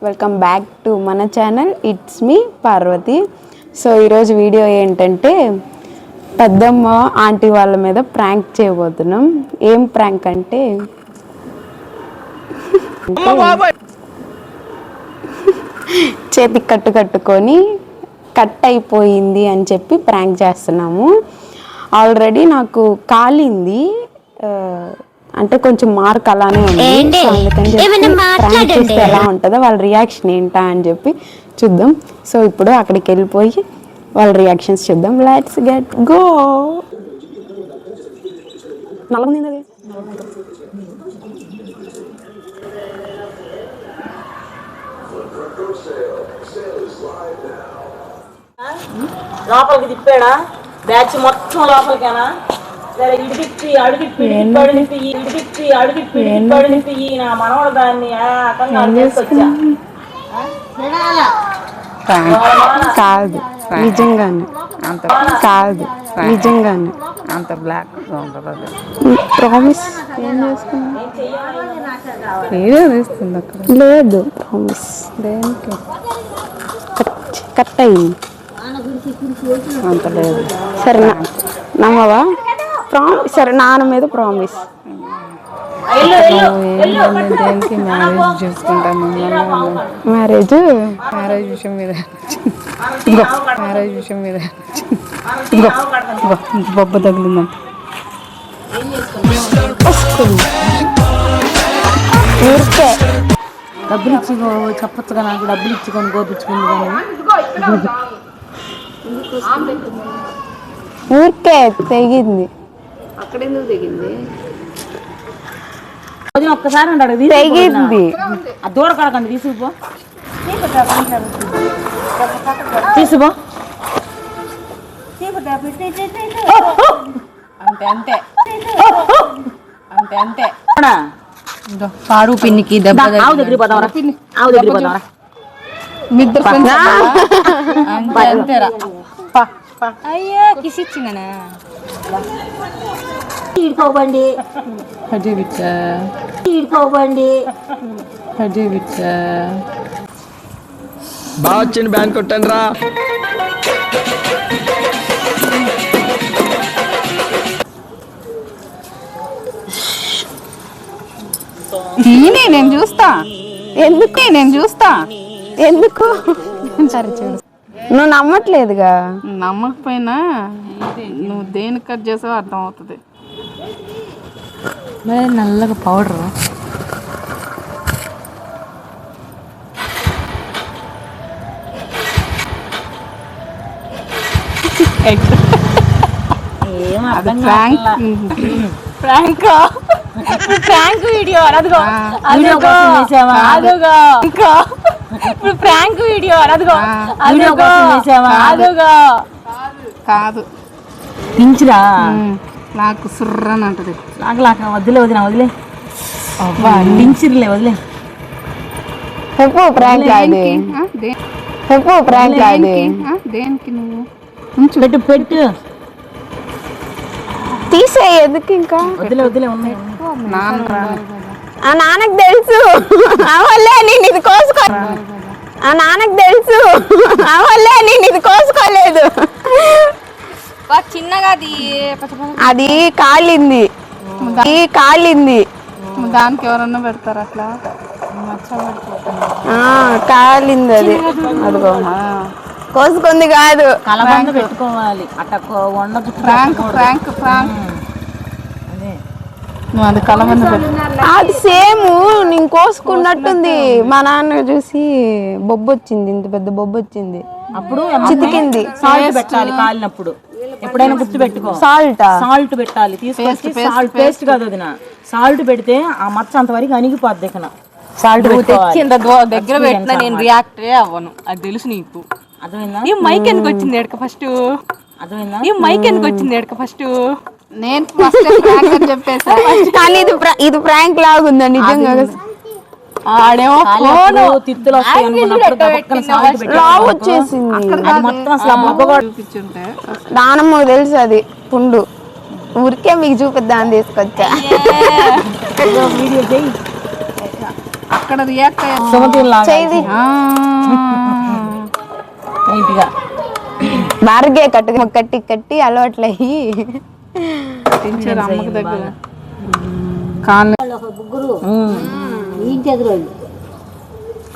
Welcome back to మన channel. It's me Parvathi. So ఈరోజు video ఏంటంటే పెద్దమ్మ ఆంటీ వాళ్ళ మీద ప్రాంక్ చేయబోతున్నాం. ఏం ప్రాంక్ అంటే చేతికి కట్టుకొని కట్ అయిపోయింది అని చెప్పి ప్రాంక్ చేస్తున్నాము. ఆల్రెడీ నాకు కాలింది, అంటే కొంచెం మార్క్ అలానే ఉంది. అందుకని చెప్పి ప్రాంక్ చేస్తే ఎలా ఉంటుందో వాళ్ళ రియాక్షన్ ఏంటా అని చెప్పి చూద్దాం. సో ఇప్పుడు అక్కడికి వెళ్ళిపోయి వాళ్ళ రియాక్షన్స్ చూద్దాం. Let's get go. నల్లగుంది లోపలికి తిప్పాడా బ్యాచ్ మొత్తం లోపలికేనా? ఇడిపిచ్చి అడుగుపి నా మనవడు దాన్ని తీసుకొచ్చా. కాదు నిజంగానే, కాదు నిజంగానే అంత బ్లాక్ ప్రామిస్. ఏం చేసుకున్నా లేదు ప్రామిస్. దేనికి కట్ అయింది అంత లేదు. సరే నమ్మవా? ప్రామిస్. సరే నాన్న మీద ప్రామిస్. దేనికి మ్యారేజ్ చేసుకుంటాను? మ్యారేజ్ విషయం మీద బొబ్బ తగిలిందంట. ఊరికే డబ్బులు ఇచ్చి చెప్పొచ్చుగా, నాకు డబ్బులు ఇచ్చుకొని గోపించుకుంది కానీ ఊరికే తెగింది. అక్కడెందుకు తెగింది? ఒక్కసారి తెగింది. ఆ దూర కడకండి, తీసుకుపో తీసుకుపో. అంతే అంతే అంతే అంతే. పారు పిన్నికి దెబ్బ ఆవు దగ్గరికి పోదావరా, ఆవు దగ్గరికి పోదావరా. అంతేరా. అయ్యా కిసి ఇచ్చిందనా? ఈడుకోబండి ఈడుకోబండి. బాగా వచ్చింది, బ్యాన్ కొట్టండి రా. నేను చూస్తా. ఎందుకు సరే చూడు. నువ్వు నమ్మట్లేదుగా. నమ్మకపోయినా నువ్వు దేనికి కట్ చేసావో అర్థం అవుతుంది. నల్లగా పౌడర్ ప్రాంక్ వీడియో అదిగో ఇప్పుడు ప్రాంక్ వీడియో అదిగో కాదు పించురా. నాకు సుర్రని అంటది. నాకు వదిలే వదిలే పించురులే వదిలే. చెప్పు ప్రాంక్ అది. చెప్పు ప్రాంక్ అది. దేనికి నువ్వు పెట్టు పెట్టు తీసే. ఎందుకు ఇంకా వదిలే ఉన్నాయి. ఆ నాన్నకు తెలుసు. అవల్లే నేను ఇది కోసుకో. ఆ నాన్నకు తెలుసు. అవల్లే నేను ఇది కోసుకోలేదు. చిన్నగా అది కాలింది. దానికి ఎవరన్నా పెడతారు అట్లా? కాలింది అది. అదిగో కోసుకుంది కాదు, కలబంద పెట్టుకోవాలి. అట్లా వండదు. ఫ్రాంక్ అది కలబంద. అది సేమ్ నేను కోసుకున్నట్టుంది. మా నాన్న చూసి బొబ్బొచ్చింది, ఇంత పెద్ద బొబ్బొచ్చింది. అప్పుడు చితికింది. సాల్ట్ పెట్టాలి కాలినప్పుడు. ఎప్పుడైనా గుర్తు పెట్టుకో. సాల్ట్ పెట్టాలి. తీసుకొచ్చి సాల్ట్ పేస్ట్ కాదు వదిన, సాల్ట్ పెడితే ఆ మచ్చ అంతవరకు అణిగిపోద్ది. ఇక్కడ సాల్ట్ దగ్గర పెట్టినా నేను రియాక్టే అవ్వను, అది తెలుసు నీకు. అర్థమైందా? ఈ మైక్ ఎందుకు వచ్చింది ఎడక ఫస్ట్? అర్థమైందా? ఈ మైక్ ఎందుకు వచ్చింది ఎడక ఫస్ట్? నేను చెప్పేసా, కానీ ఇది ప్రాంక్ లాగుందా నిజంగా? ఆడేమో తిత్తులు వచ్చేసింది. నానమ్మ తెలుసు అది పుండు. ఊరికే మీకు చూపిద్దామని తీసుకొచ్చా. అక్కడ రియాక్ట్ అయ్యా సుమతిలాగా నీట్గా బార్గే కట్టి కట్టి అలవాట్లయ్యి టీచర్ అమ్మకి దగ్గర కాళ్ళు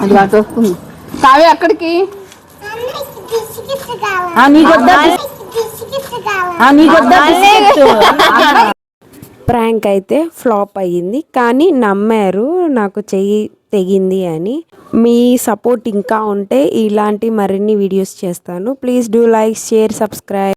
అది అటు వస్తుంది కావ్య అక్కడికి ప్రాంక్ అయితే ఫ్లాప్ అయ్యింది, కానీ నమ్మారు నాకు చెయ్యి తెగింది అని. మీ సపోర్ట్ ఇంకా ఉంటే ఇలాంటి మరిన్ని వీడియోస్ చేస్తాను. Please do like, share, subscribe.